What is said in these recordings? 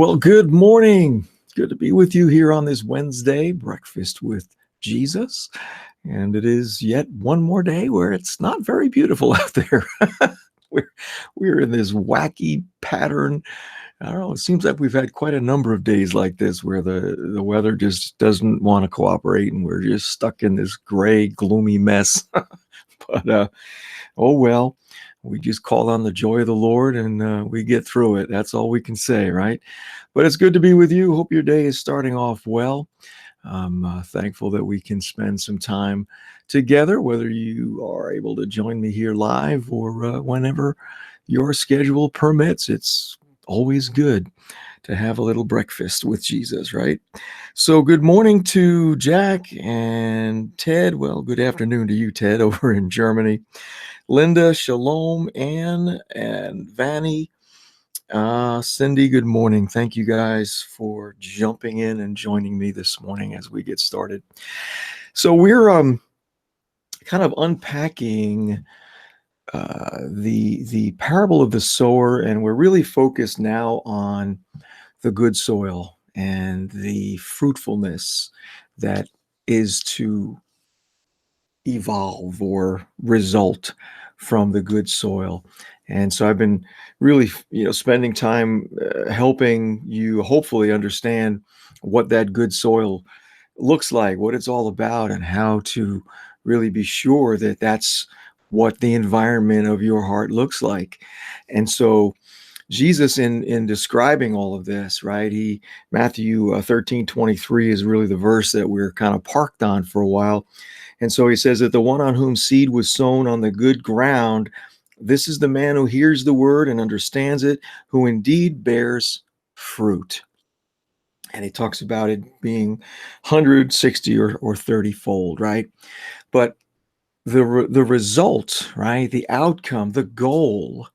Well, good morning. Good to be with you here on this Wednesday, Breakfast with Jesus. And it is yet one more day where it's not very beautiful out there. we're, we're in this wacky pattern. I don't know. It seems like we've had quite a number of days like this where the weather just doesn't want to cooperate and we're just stuck in this gray, gloomy mess. But oh well, we just call on the joy of the Lord and we get through it. That's all we can say, right? But it's good to be with you. Hope your day is starting off well. I'm thankful that we can spend some time together, whether you are able to join me here live or whenever your schedule permits. It's always good to have a little breakfast with Jesus, right? So, good morning to Jack and Ted. Well, good afternoon to you, Ted, over in Germany. Linda, Shalom, Ann, and Vanny. Cindy, good morning. Thank you guys for jumping in and joining me this morning as we get started. So we're kind of unpacking the parable of the sower, and we're really focused now on the good soil and the fruitfulness that is to evolve or result from the good soil. And so I've been really, spending time helping you hopefully understand what that good soil looks like, what it's all about, and how to really be sure that that's what the environment of your heart looks like. And so Jesus in describing all of this, right? Matthew 13:23 is really the verse that we're kind of parked on for a while. And so he says that the one on whom seed was sown on the good ground, this is the man who hears the word and understands it, who indeed bears fruit. And he talks about it being 160 or 30 fold, right? But the result, right? The outcome, the goal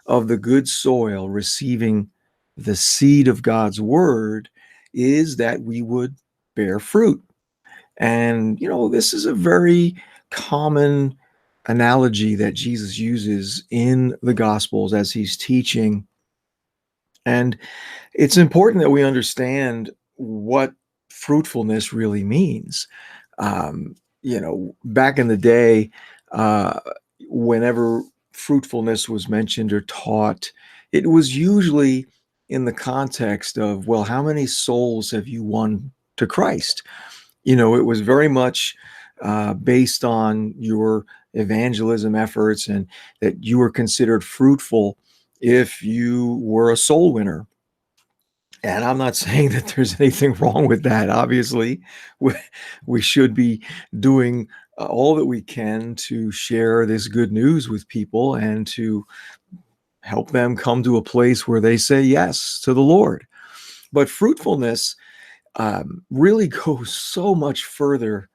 of the good soil receiving the seed of God's word is that we would bear fruit. And, this is a very common analogy that Jesus uses in the Gospels as he's teaching. And it's important that we understand what fruitfulness really means. Back in the day, uh, whenever fruitfulness was mentioned or taught, it was usually in the context of, well, how many souls have you won to Christ? It was very much based on your evangelism efforts and that you were considered fruitful if you were a soul winner. And I'm not saying that there's anything wrong with that. Obviously, we, we should be doing all that we can to share this good news with people and to help them come to a place where they say yes to the Lord. But fruitfulness really goes so much further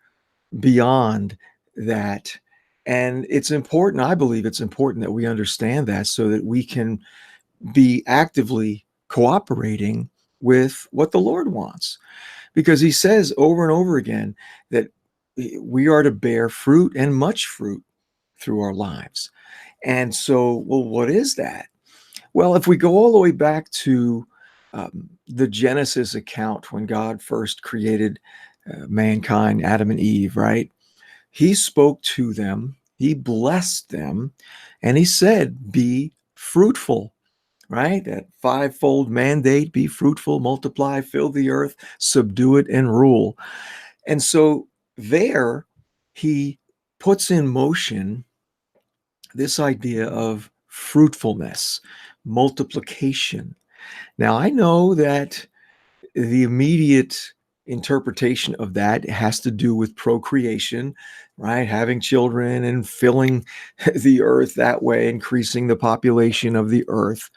beyond that. And it's important, I believe it's important that we understand that so that we can be actively cooperating with what the Lord wants. Because he says over and over again that we are to bear fruit and much fruit through our lives. And so, well, what is that? Well, if we go all the way back to the Genesis account when God first created mankind, Adam and Eve, right? He spoke to them, he blessed them, and he said, be fruitful, right? That fivefold mandate: be fruitful, multiply, fill the earth, subdue it, and rule. And so there he puts in motion this idea of fruitfulness, multiplication. Now, I know that the immediate interpretation of that has to do with procreation, right? Having children and filling the earth that way, increasing the population of the earth.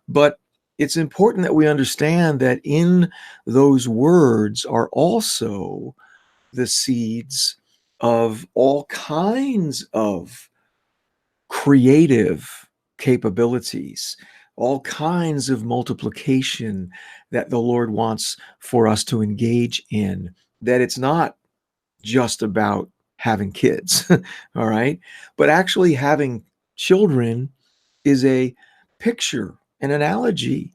But it's important that we understand that in those words are also the seeds of all kinds of creative capabilities, all kinds of multiplication that the Lord wants for us to engage in, that it's not just about having kids, all right? But actually having children is a picture, an analogy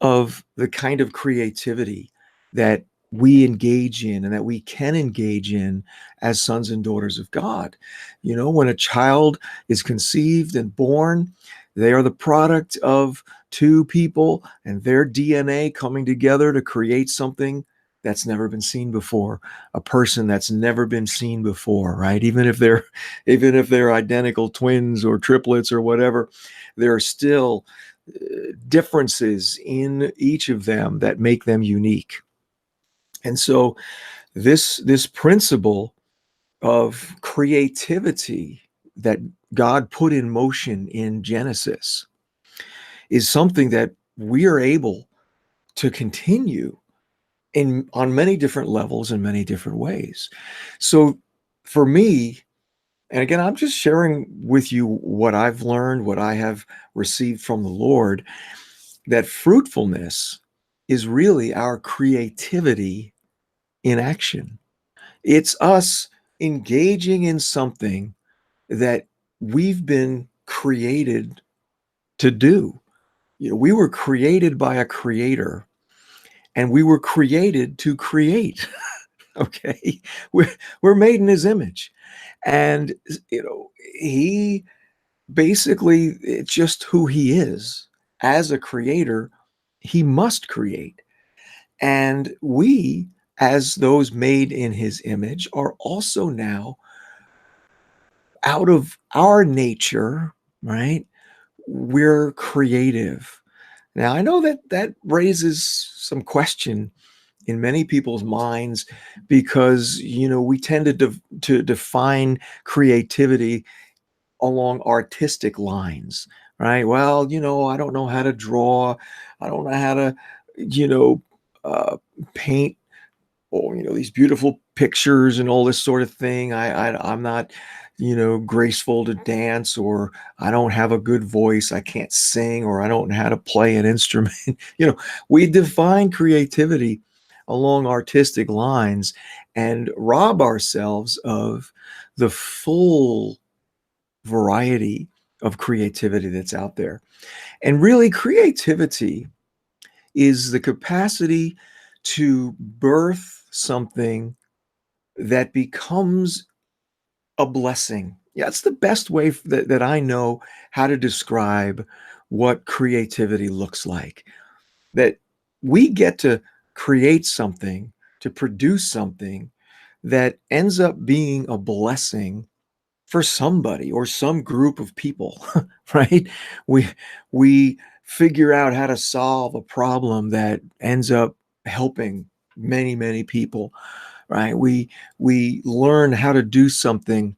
of the kind of creativity that we engage in and that we can engage in as sons and daughters of God. You know, when a child is conceived and born, they are the product of two people and their DNA coming together to create something that's never been seen before, a person that's never been seen before, right? Even if they're identical twins or triplets or whatever, there are still differences in each of them that make them unique. And so this principle of creativity that God put in motion in Genesis is something that we are able to continue in on many different levels in many different ways. So for me, and again, I'm just sharing with you what I've learned, what I have received from the Lord, that fruitfulness is really our creativity in action. It's us engaging in something that we've been created to do. You know, we were created by a creator and we were created to create. Okay. We're made in his image. And, you know, he basically, it's just who he is. As a creator, he must create. And we, as those made in his image, are also now out of our nature, right? We're creative. Now, I know that that raises some question in many people's minds because, you know, we tend to define creativity along artistic lines, right? Well, you know, I don't know how to draw. I don't know how to, you know, paint or, you know, these beautiful pictures and all this sort of thing. I'm not, you know, graceful to dance, or I don't have a good voice. I can't sing, or I don't know how to play an instrument. You know, we define creativity along artistic lines and rob ourselves of the full variety of creativity that's out there. And really, creativity is the capacity to birth something that becomes a blessing. Yeah, it's the best way that I know how to describe what creativity looks like. That we get to create something, to produce something that ends up being a blessing for somebody or some group of people, right? We we figure out how to solve a problem that ends up helping many people, right? We learn how to do something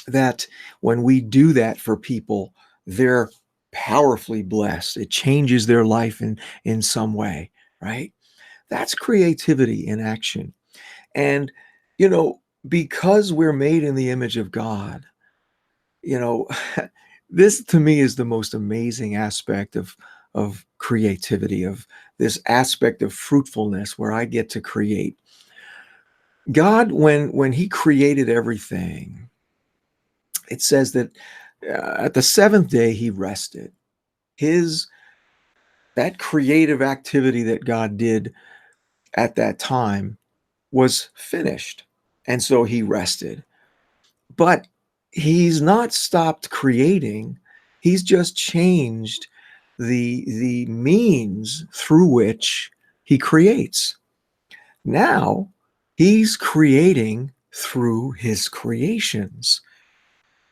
that when we do that for people, they're powerfully blessed. It changes their life in some way, right? That's creativity in action. And you know, because we're made in the image of God, you know, this to me is the most amazing aspect of creativity, of this aspect of fruitfulness where I get to create. God, when he created everything, it says that at the seventh day he rested. His That creative activity that God did at that time was finished. And so he rested. But he's not stopped creating. He's just changed the means through which he creates. Now he's creating through his creations,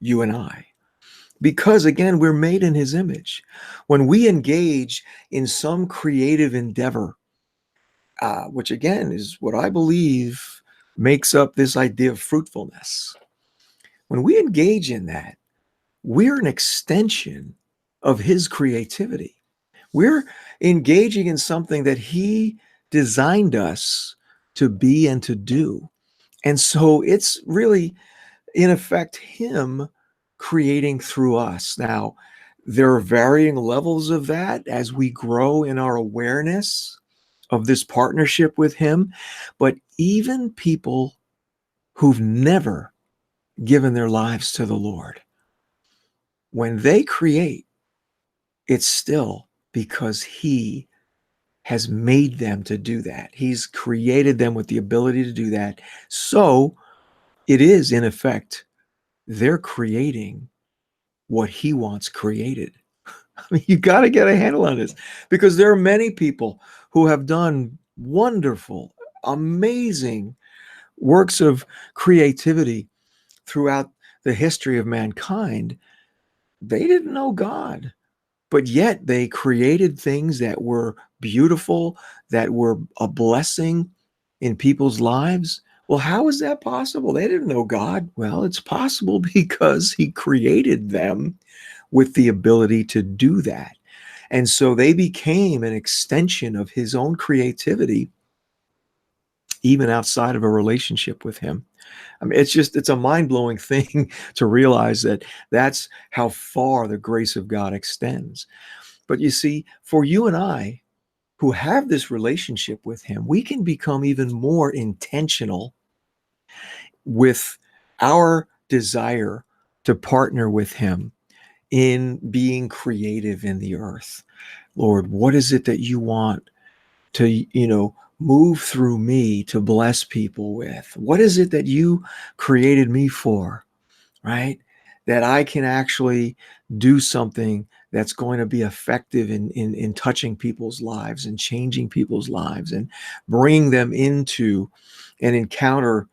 you and I. Because again, we're made in his image. When we engage in some creative endeavor, which again is what I believe makes up this idea of fruitfulness, when we engage in that, we're an extension of his creativity. We're engaging in something that he designed us to be and to do. And so it's really, in effect, him creating through us. Now, there are varying levels of that as we grow in our awareness of this partnership with him. But even people who've never given their lives to the Lord, when they create, it's still because he has made them to do that. He's created them with the ability to do that. So it is, in effect, they're creating what he wants created. I mean, you got to get a handle on this, because there are many people who have done wonderful, amazing works of creativity throughout the history of mankind. They didn't know God, but yet they created things that were beautiful, that were a blessing in people's lives. Well, how is that possible? They didn't know God. Well, it's possible because he created them with the ability to do that. And so they became an extension of his own creativity, even outside of a relationship with him. I mean, it's a mind-blowing thing to realize that that's how far the grace of God extends. But you see, for you and I who have this relationship with him, we can become even more intentional with our desire to partner with him in being creative in the earth. Lord, what is it that you want to, move through me to bless people with? What is it that you created me for, right? That I can actually do something that's going to be effective in touching people's lives and changing people's lives and bring them into an encounter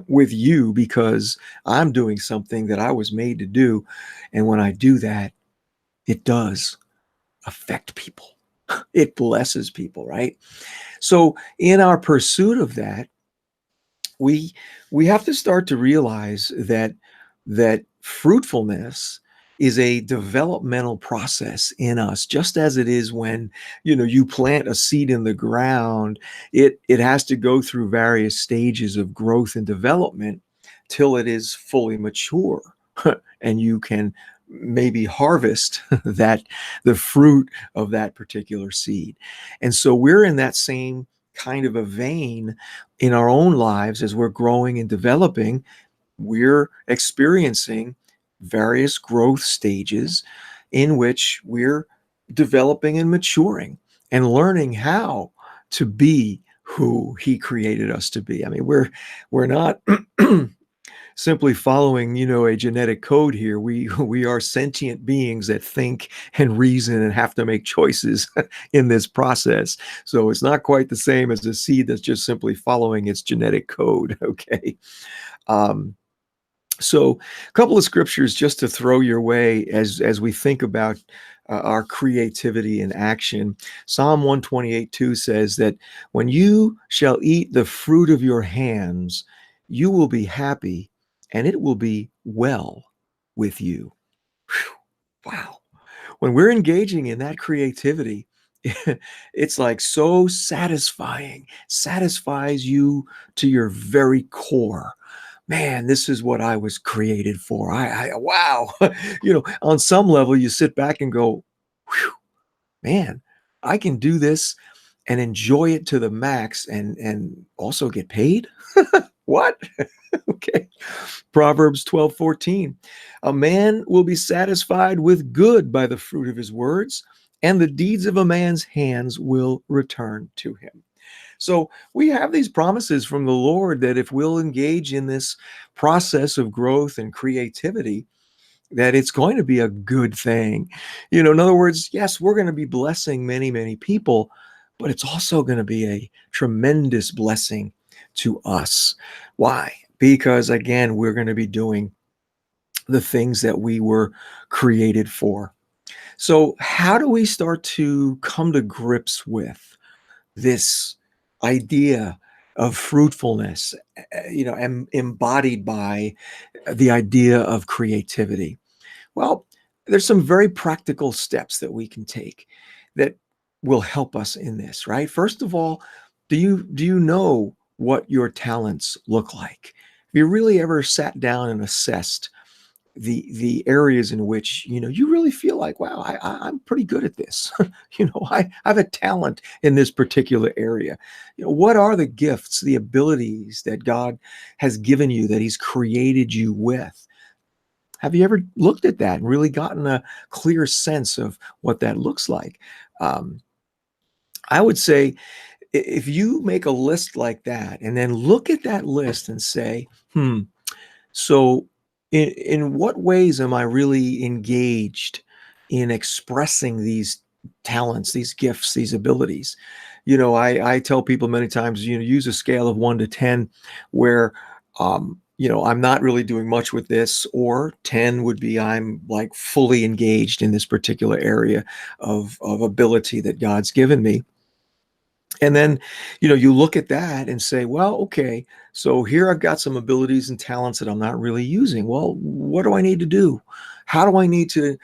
with you, because I'm doing something that I was made to do. And when I do that, it does affect people. It blesses people, right? So in our pursuit of that, we we have to start to realize that fruitfulness is a developmental process in us, just as it is when you plant a seed in the ground. It has to go through various stages of growth and development till it is fully mature and you can maybe harvest that the fruit of that particular seed. And so we're in that same kind of a vein in our own lives. As we're growing and developing, we're experiencing various growth stages in which we're developing and maturing and learning how to be who he created us to be. I mean, we're not simply following, a genetic code here. We are sentient beings that think and reason and have to make choices in this process. So it's not quite the same as a seed that's just simply following its genetic code. Okay. Um, so a couple of scriptures just to throw your way as we think about our creativity in action. Psalm 128:2 says that when you shall eat the fruit of your hands, you will be happy and it will be well with you. Whew, wow. When we're engaging in that creativity, it's like so satisfying, satisfies you to your very core. Man, this is what I was created for. Wow. On some level, you sit back and go, whew, man, I can do this and enjoy it to the max and also get paid. What? Okay. Proverbs 12:14. A man will be satisfied with good by the fruit of his words, and the deeds of a man's hands will return to him. So we have these promises from the Lord that if we'll engage in this process of growth and creativity, that it's going to be a good thing. In other words, yes, we're going to be blessing many, many people, but it's also going to be a tremendous blessing to us. Why? Because again, we're going to be doing the things that we were created for. So, how do we start to come to grips with this idea of fruitfulness, embodied by the idea of creativity? Well, there's some very practical steps that we can take that will help us in this, right? First of all, do you know what your talents look like? Have you really ever sat down and assessed the areas in which you really feel like, wow, I'm pretty good at this. I have a talent in this particular area. What are the gifts, the abilities that God has given you, that he's created you with? Have you ever looked at that and really gotten a clear sense of what that looks like? um, I would say if you make a list like that and then look at that list and say, so in what ways am I really engaged in expressing these talents, these gifts, these abilities? I tell people many times, use a scale of 1 to 10 where, I'm not really doing much with this, or 10 would be I'm like fully engaged in this particular area of ability that God's given me. And then, you look at that and say, well, okay, so here I've got some abilities and talents that I'm not really using. Well, what do I need to do? How do I need to,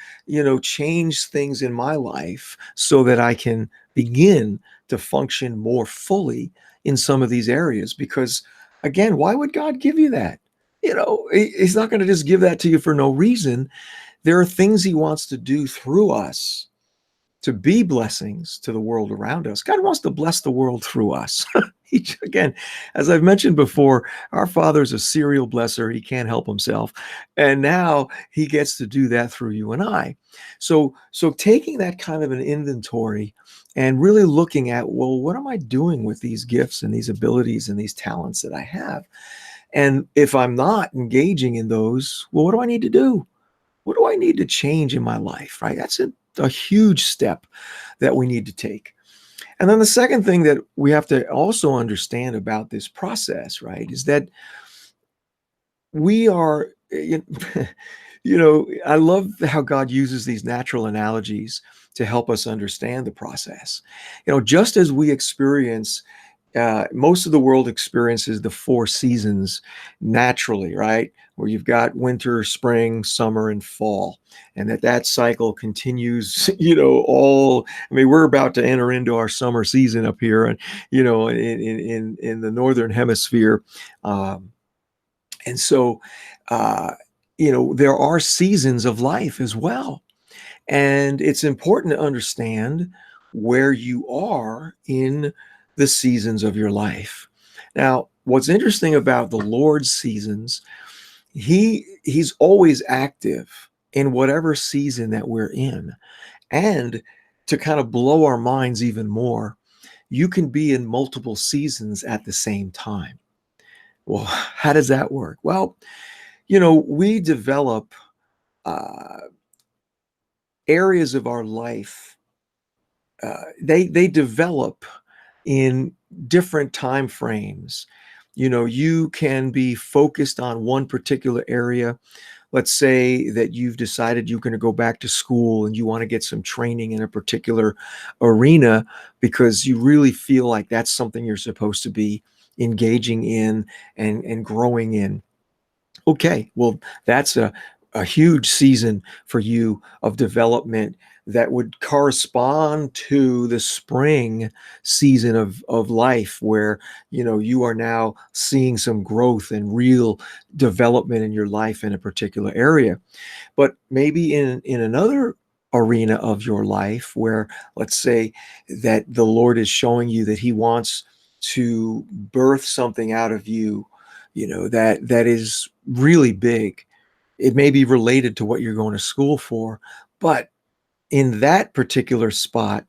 change things in my life so that I can begin to function more fully in some of these areas? Because again, why would God give you that? He's not going to just give that to you for no reason. There are things he wants to do through us to be blessings to the world around us. God wants to bless the world through us. Again, as I've mentioned before, our Father is a serial blesser. He can't help himself. And now he gets to do that through you and I. So taking that kind of an inventory and really looking at, well, what am I doing with these gifts and these abilities and these talents that I have? And if I'm not engaging in those, well, what do I need to do? What do I need to change in my life, right? That's a huge step that we need to take. And then the second thing that we have to also understand about this process, right, is that we are, I love how God uses these natural analogies to help us understand the process. Just as we experience most of the world experiences the 4 seasons naturally, right? Where you've got winter, spring, summer, and fall, and that cycle continues. We're about to enter into our summer season up here, and in the northern hemisphere, and so there are seasons of life as well, and it's important to understand where you are in the seasons of your life. Now, what's interesting about the Lord's seasons, he's always active in whatever season that we're in. And to kind of blow our minds even more, you can be in multiple seasons at the same time. Well, how does that work? Well, we develop uh, areas of our life. They develop in different time frames. You can be focused on one particular area. Let's say that you've decided you're going to go back to school and you want to get some training in a particular arena because you really feel like that's something you're supposed to be engaging in and growing in. Okay, well, that's a huge season for you of development that would correspond to the spring season of life, where you are now seeing some growth and real development in your life in a particular area. But maybe in another arena of your life, where let's say that the Lord is showing you that he wants to birth something out of you, that is really big. It may be related to what you're going to school for, but in that particular spot,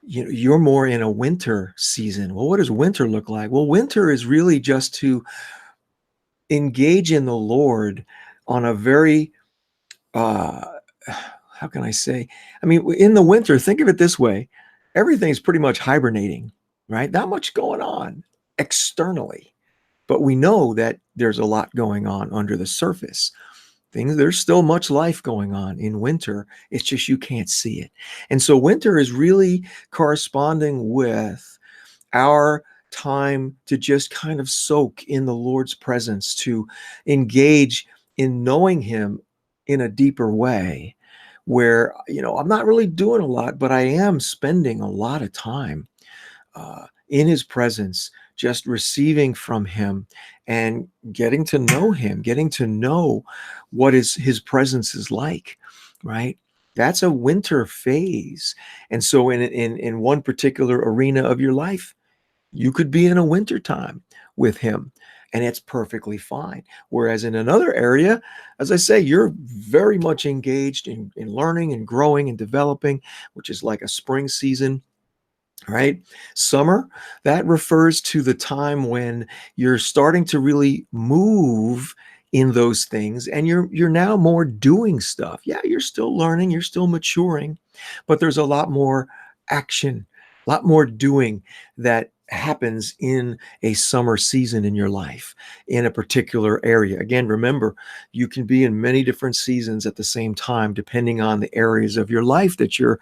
you're more in a winter season. Well, what does winter look like? Well, winter is really just to engage in the Lord on a very, uh, how can I say? I mean, in the winter, think of it this way: everything's pretty much hibernating, right? Not much going on externally, but we know that there's a lot going on under the surface. There's still much life going on in winter. It's just you can't see it. And so winter is really corresponding with our time to just kind of soak in the Lord's presence, to engage in knowing him in a deeper way, where I'm not really doing a lot, but I am spending a lot of time in his presence, just receiving from him and getting to know him, getting to know what his presence is like, right? That's a winter phase. And so in one particular arena of your life, you could be in a winter time with him, and it's perfectly fine. Whereas in another area, as I say, you're very much engaged in learning and growing and developing, which is like a spring season. right? Summer, that refers to the time when you're starting to really move in those things, and you're now more doing stuff. Yeah, you're still learning, you're still maturing, but there's a lot more action, a lot more doing that happens in a summer season in your life in a particular area. Again, remember, you can be in many different seasons at the same time depending on the areas of your life that you're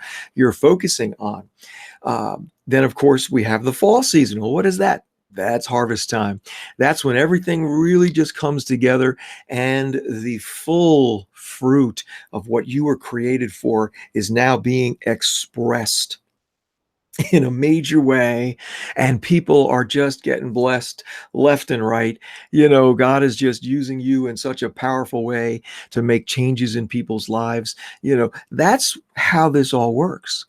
focusing on. Then, of course, we have the fall season. Well, what is that? That's harvest time. That's when everything really just comes together and the full fruit of what you were created for is now being expressed in a major way, and people are just getting blessed left and right. God is just using you in such a powerful way to make changes in people's lives. That's how this all works.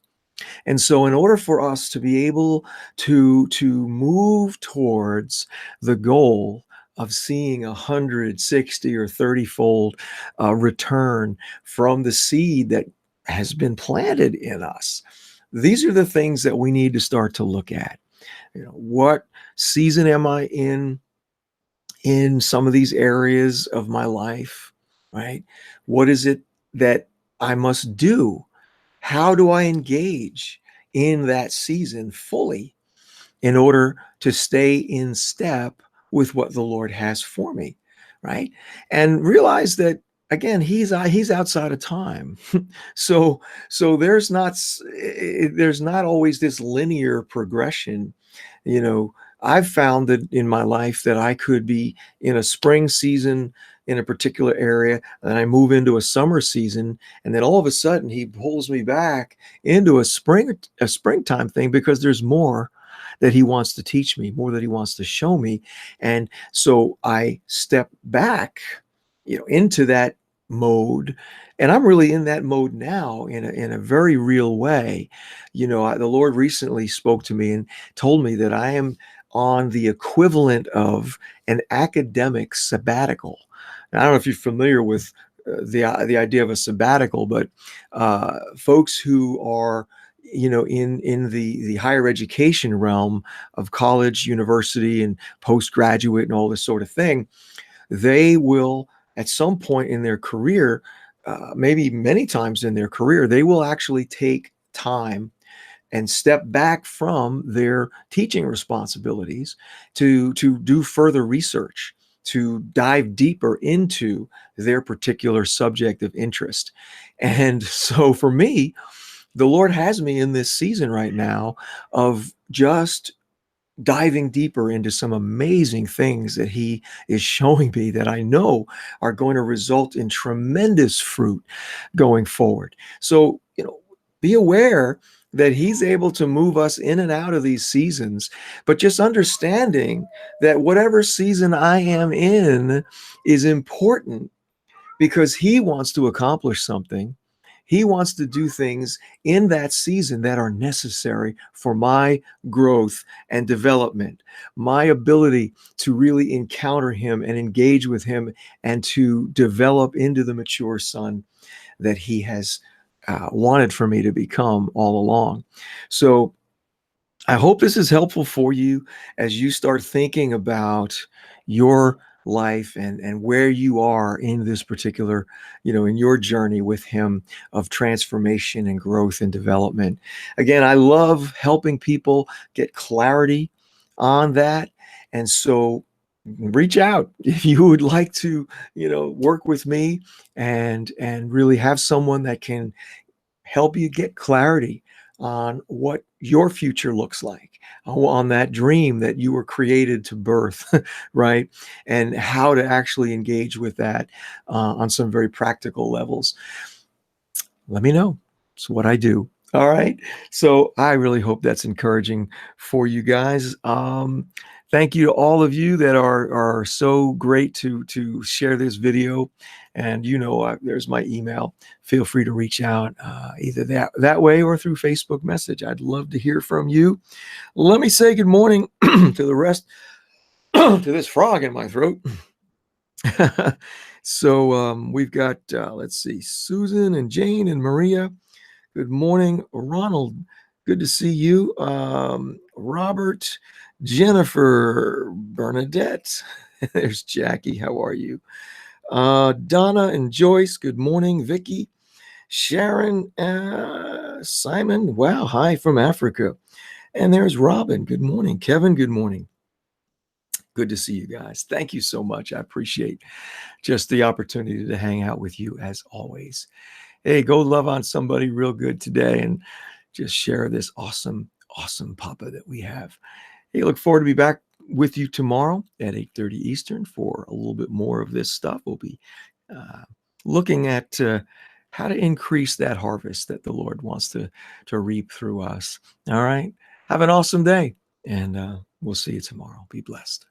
And so in order for us to be able to move towards the goal of seeing 160 or 30 fold return from the seed that has been planted in us, these are the things that we need to start to look at. What season am I in some of these areas of my life, right? What is it that I must do? How do I engage in that season fully in order to stay in step with what the Lord has for me, right? And realize that again, he's outside of time. so so there's not always this linear progression. you know I've found that in my life that I could be in a spring season in a particular area, and I move into a summer season, and then all of a sudden he pulls me back into a springtime thing because there's more that he wants to teach me, more that he wants to show me. And so I step back, into that mode. And I'm really in that mode now in a very real way. The Lord recently spoke to me and told me that I am on the equivalent of an academic sabbatical. Now, I don't know if you're familiar with the idea of a sabbatical, but folks who are in the higher education realm of college, university, and postgraduate and all this sort of thing, they will at some point in their career, maybe many times in their career, they will actually take time and step back from their teaching responsibilities to do further research, to dive deeper into their particular subject of interest. And so for me, the Lord has me in this season right now of just diving deeper into some amazing things that he is showing me that I know are going to result in tremendous fruit going forward. So, be aware that he's able to move us in and out of these seasons, but just understanding that whatever season I am in is important because he wants to accomplish something. He wants to do things in that season that are necessary for my growth and development, my ability to really encounter him and engage with him and to develop into the mature son that he has wanted for me to become all along. So I hope this is helpful for you as you start thinking about your life and where you are in this particular, in your journey with him of transformation and growth and development. Again, I love helping people get clarity on that. And so reach out if you would like to, work with me and really have someone that can help you get clarity on what your future looks like, on that dream that you were created to birth, right? And how to actually engage with that on some very practical levels. Let me know. It's what I do. All right. So I really hope that's encouraging for you guys. Thank you to all of you that are so great to share this video. And there's my email. Feel free to reach out either that way or through Facebook message. I'd love to hear from you. Let me say good morning to the rest to this frog in my throat. So we've got let's see, Susan and Jane and Maria. Good morning, Ronald. Good to see you. Robert, Jennifer, Bernadette. There's Jackie. How are you? Donna and Joyce, good morning. Vicky, Sharon, Simon, wow, hi from Africa. And there's Robin, good morning. Kevin, good morning. Good to see you guys. Thank you so much. I appreciate just the opportunity to hang out with you as always. Hey, go love on somebody real good today and just share this awesome, awesome Papa that we have. Hey, look forward to be back with you tomorrow at 8:30 Eastern for a little bit more of this stuff. We'll be uh, looking at how to increase that harvest that the Lord wants to reap through us. All right. Have an awesome day, and we'll see you tomorrow. Be blessed.